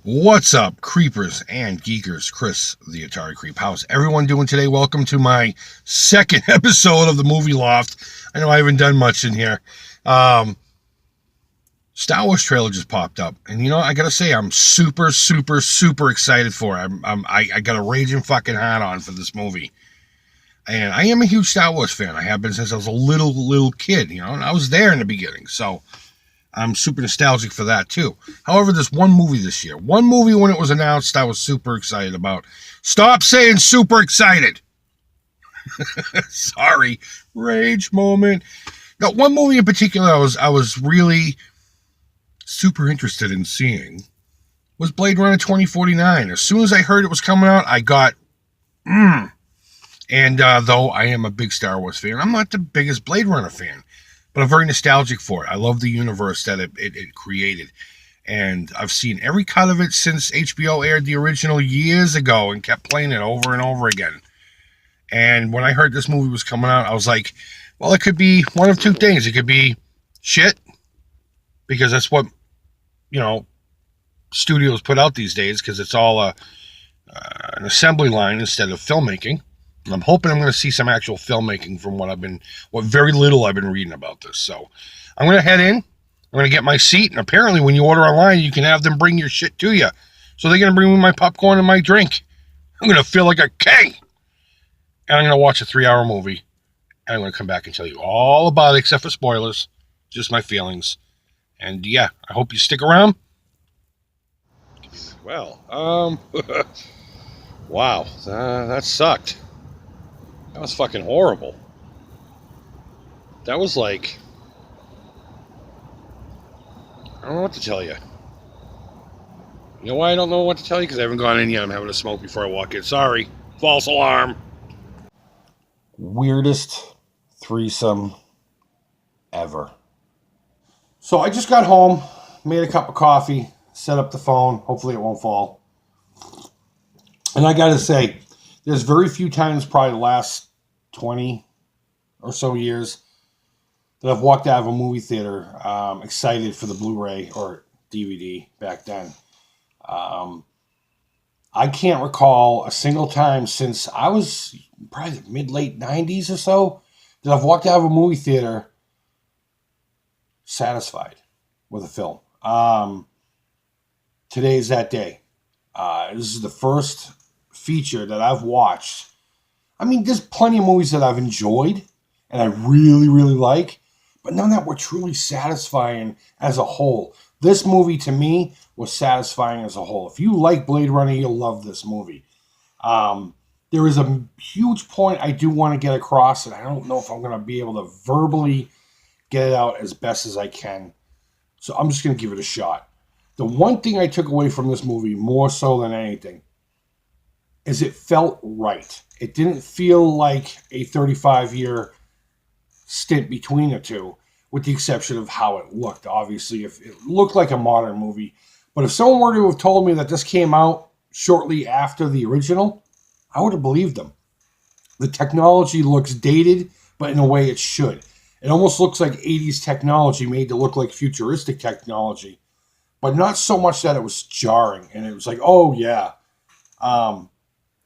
What's up, creepers and geekers? Chris, the Atari Creep. How's everyone doing today? Welcome to my second episode of the movie Loft. I know I haven't done much in here. Star Wars trailer just popped up, and I gotta say I'm super excited for it. I got a raging fucking heart on for this movie, and I am a huge Star Wars fan. I have been since I was a little kid, and I was there in the beginning, so I'm super nostalgic for that too. However, there's one movie this year. One movie when it was announced I was super excited about. Stop saying super excited. Sorry. Rage moment. Now, one movie in particular I was really super interested in seeing was Blade Runner 2049. As soon as I heard it was coming out, I got And though I am a big Star Wars fan, I'm not the biggest Blade Runner fan, but I'm very nostalgic for it. I love the universe that it created. And I've seen every cut of it since HBO aired the original years ago and kept playing it over and over again. And when I heard this movie was coming out, I was like, well, it could be one of two things. It could be shit, because that's what, studios put out these days, because it's all an assembly line instead of filmmaking. I'm hoping I'm going to see some actual filmmaking from what very little I've been reading about this. So I'm going to head in. I'm going to get my seat. And apparently when you order online, you can have them bring your shit to you. So they're going to bring me my popcorn and my drink. I'm going to feel like a king. And I'm going to watch a 3-hour movie. And I'm going to come back and tell you all about it, except for spoilers. Just my feelings. And yeah, I hope you stick around. Well, wow, that sucked. That was fucking horrible. That was like, I don't know what to tell you. You know why I don't know what to tell you? Because I haven't gone in yet. I'm having a smoke before I walk in. Sorry. False alarm. Weirdest threesome ever. So I just got home, made a cup of coffee, set up the phone. Hopefully it won't fall. And I got to say, there's very few times, probably the last 20 or so years, that I've walked out of a movie theater excited for the Blu-ray or DVD back then. I can't recall a single time since I was probably mid-late 90s or so that I've walked out of a movie theater satisfied with a film. Today is that day. This is the first feature that I've watched. I mean, there's plenty of movies that I've enjoyed and I really like, but none that were truly satisfying as a whole. This movie, to me, was satisfying as a whole. If you like Blade Runner, you'll love this movie. There is a huge point I do want to get across, and I don't know if I'm going to be able to verbally get it out as best as I can. So I'm just going to give it a shot. The one thing I took away from this movie, more so than anything, is it felt right. It didn't feel like a 35-year stint between the two, with the exception of how it looked. Obviously, if it looked like a modern movie. But if someone were to have told me that this came out shortly after the original, I would have believed them. The technology looks dated, but in a way it should. It almost looks like 80s technology made to look like futuristic technology, but not so much that it was jarring. And it was like, oh yeah.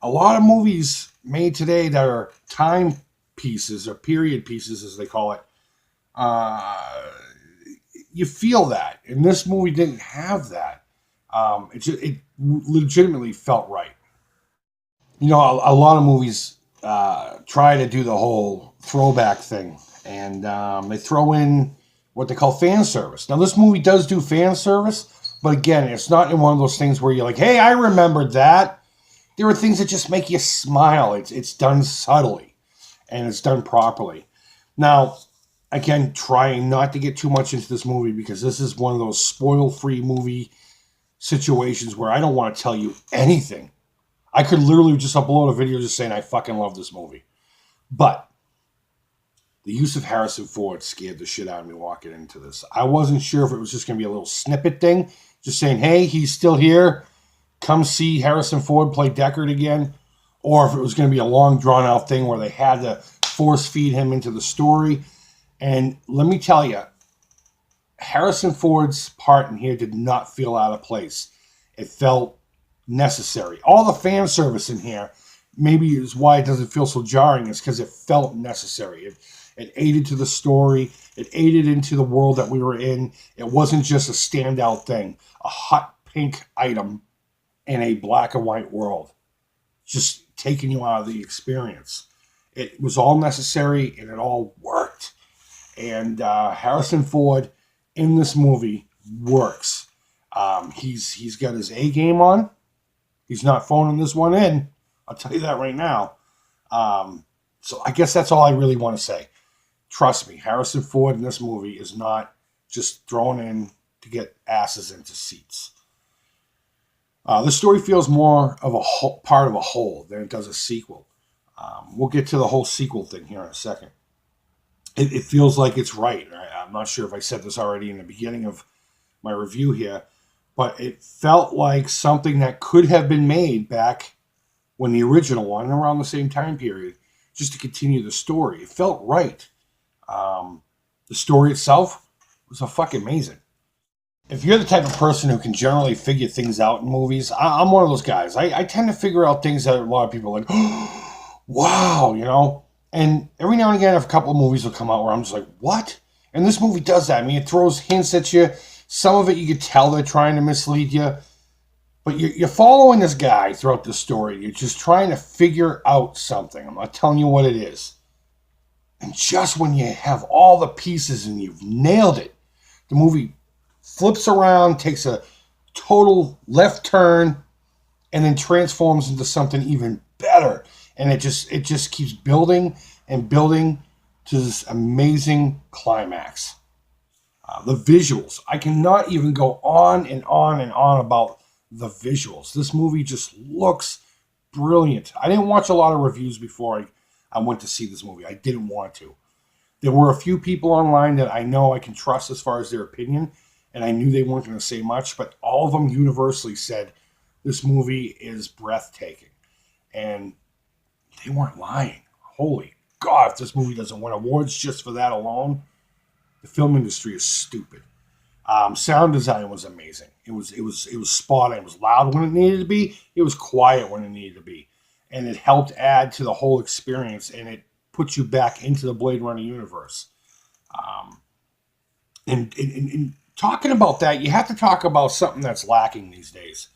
A lot of movies made today that are time pieces or period pieces, as they call it, you feel that. And this movie didn't have that. It legitimately felt right. A lot of movies try to do the whole throwback thing, and they throw in what they call fan service. Now, this movie does do fan service, but again, it's not in one of those things where you're like, hey, I remembered that. There are things that just make you smile. It's done subtly, and it's done properly. Now, again, trying not to get too much into this movie, because this is one of those spoil-free movie situations where I don't want to tell you anything. I could literally just upload a video just saying I fucking love this movie. But the use of Harrison Ford scared the shit out of me walking into this. I wasn't sure if it was just going to be a little snippet thing, just saying, hey, he's still here. Come see Harrison Ford play Deckard again. Or if it was going to be a long, drawn-out thing where they had to force feed him into the story. And let me tell you, Harrison Ford's part in here did not feel out of place. It felt necessary. All the fan service in here maybe is why it doesn't feel so jarring, is because it felt necessary. It aided to the story. It aided into the world that we were in. It wasn't just a standout thing, a hot pink item in a black and white world, just taking you out of the experience. It was all necessary and it all worked. And Harrison Ford in this movie works. He's got his A game on. He's not phoning this one in. I'll tell you that right now. So I guess that's all I really want to say. Trust me, Harrison Ford in this movie is not just thrown in to get asses into seats. The story feels more of a part of a whole than it does a sequel. We'll get to the whole sequel thing here in a second. It feels like it's right. I'm not sure if I said this already in the beginning of my review here, but it felt like something that could have been made back when the original one, around the same time period, just to continue the story. It felt right. The story itself was fucking amazing. If you're the type of person who can generally figure things out in movies, I'm one of those guys. I tend to figure out things that a lot of people are like, oh, wow, you know? And every now and again, a couple of movies will come out where I'm just like, what? And this movie does that. I mean, it throws hints at you. Some of it you can tell they're trying to mislead you. But you're following this guy throughout the story. You're just trying to figure out something. I'm not telling you what it is. And just when you have all the pieces and you've nailed it, the movie flips around, takes a total left turn, and then transforms into something even better. And it just keeps building and building to this amazing climax. The visuals. I cannot even go on and on and on about the visuals. This movie just looks brilliant. I didn't watch a lot of reviews before I went to see this movie. I didn't want to. There were a few people online that I know I can trust as far as their opinion, and I knew they weren't going to say much, but all of them universally said this movie is breathtaking. And they weren't lying. Holy God, if this movie doesn't win awards just for that alone, the film industry is stupid. Sound design was amazing. It was spot on. It was loud when it needed to be. It was quiet when it needed to be. And it helped add to the whole experience, and it put you back into the Blade Runner universe. And talking about that, you have to talk about something that's lacking these days.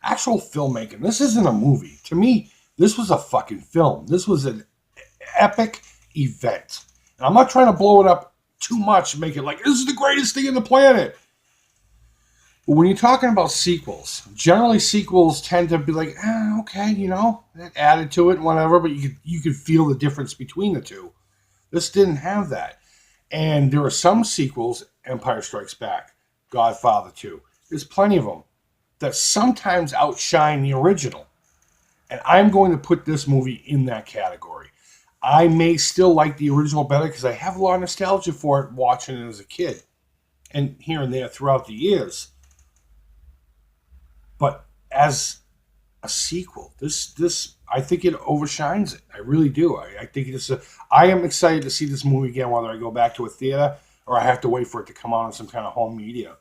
Actual filmmaking. This isn't a movie. To me, this was a fucking film. This was an epic event. And I'm not trying to blow it up too much and make it like, this is the greatest thing on the planet. But when you're talking about sequels, generally sequels tend to be like, okay, you know, that added to it and whatever, but you could feel the difference between the two. This didn't have that. And there are some sequels, Empire Strikes Back, Godfather 2, there's plenty of them, that sometimes outshine the original. And I'm going to put this movie in that category. I may still like the original better because I have a lot of nostalgia for it watching it as a kid. And here and there throughout the years. But as a sequel, this I think it overshines it. I really do. I think I am excited to see this movie again, whether I go back to a theater or I have to wait for it to come out on some kind of home media.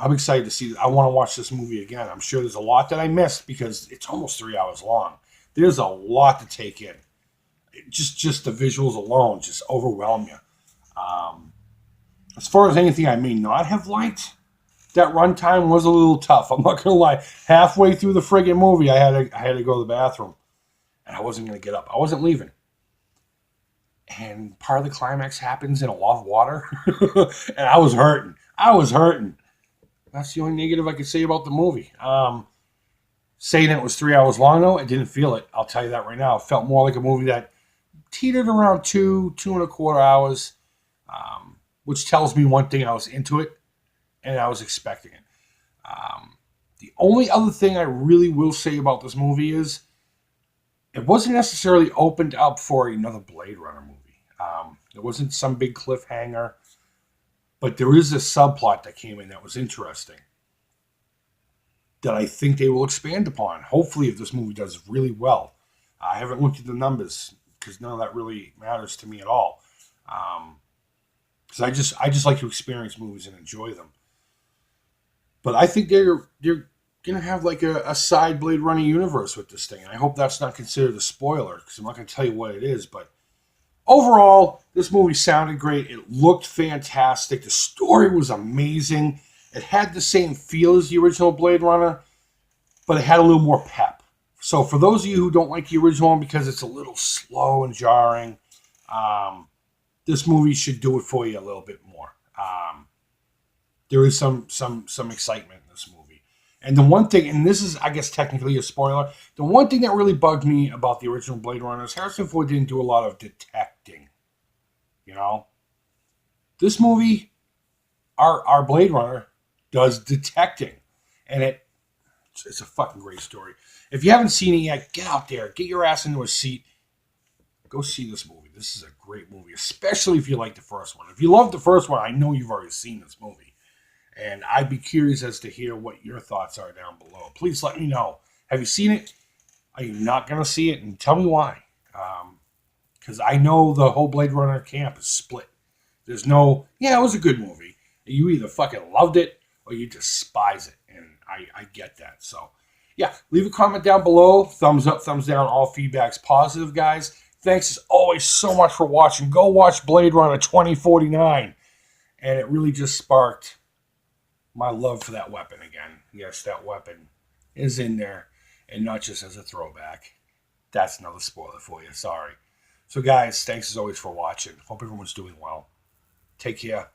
I'm excited to see. I want to watch this movie again. I'm sure there's a lot that I missed because it's almost 3 hours long. There's a lot to take in. Just the visuals alone just overwhelm you. As far as anything I may not have liked, that runtime was a little tough. I'm not gonna lie. Halfway through the friggin' movie, I had to go to the bathroom, and I wasn't gonna get up. I wasn't leaving. And part of the climax happens in a lot of water, and I was hurting. That's the only negative I could say about the movie. Saying it was 3 hours long, though, I didn't feel it. I'll tell you that right now. It felt more like a movie that teetered around 2.25 hours, which tells me one thing: I was into it, and I was expecting it. The only other thing I really will say about this movie is it wasn't necessarily opened up for another Blade Runner movie. There wasn't some big cliffhanger, but there is a subplot that came in that was interesting that I think they will expand upon. Hopefully, if this movie does really well. I haven't looked at the numbers because none of that really matters to me at all. Because I just like to experience movies and enjoy them. But I think they're gonna have like a side Blade Runner universe with this thing. And I hope that's not considered a spoiler because I'm not gonna tell you what it is. But overall, this movie sounded great. It looked fantastic. The story was amazing. It had the same feel as the original Blade Runner, but it had a little more pep. So for those of you who don't like the original one because it's a little slow and jarring, this movie should do it for you a little bit more. There is some excitement in this movie. And the one thing, and this is, I guess, technically a spoiler, the one thing that really bugged me about the original Blade Runner is Harrison Ford didn't do a lot of detecting. You know? This movie, our Blade Runner, does detecting. And it's a fucking great story. If you haven't seen it yet, get out there. Get your ass into a seat. Go see this movie. This is a great movie, especially if you like the first one. If you love the first one, I know you've already seen this movie. And I'd be curious as to hear what your thoughts are down below. Please let me know. Have you seen it? Are you not going to see it? And tell me why. Because I know the whole Blade Runner camp is split. There's no, yeah, it was a good movie. You either fucking loved it or you despise it. And I get that. So, yeah, leave a comment down below. Thumbs up, thumbs down. All feedback's positive, guys. Thanks as always so much for watching. Go watch Blade Runner 2049. And it really just sparked my love for that weapon again. Yes, that weapon is in there. And not just as a throwback. That's another spoiler for you. Sorry. So, guys, thanks as always for watching. Hope everyone's doing well. Take care.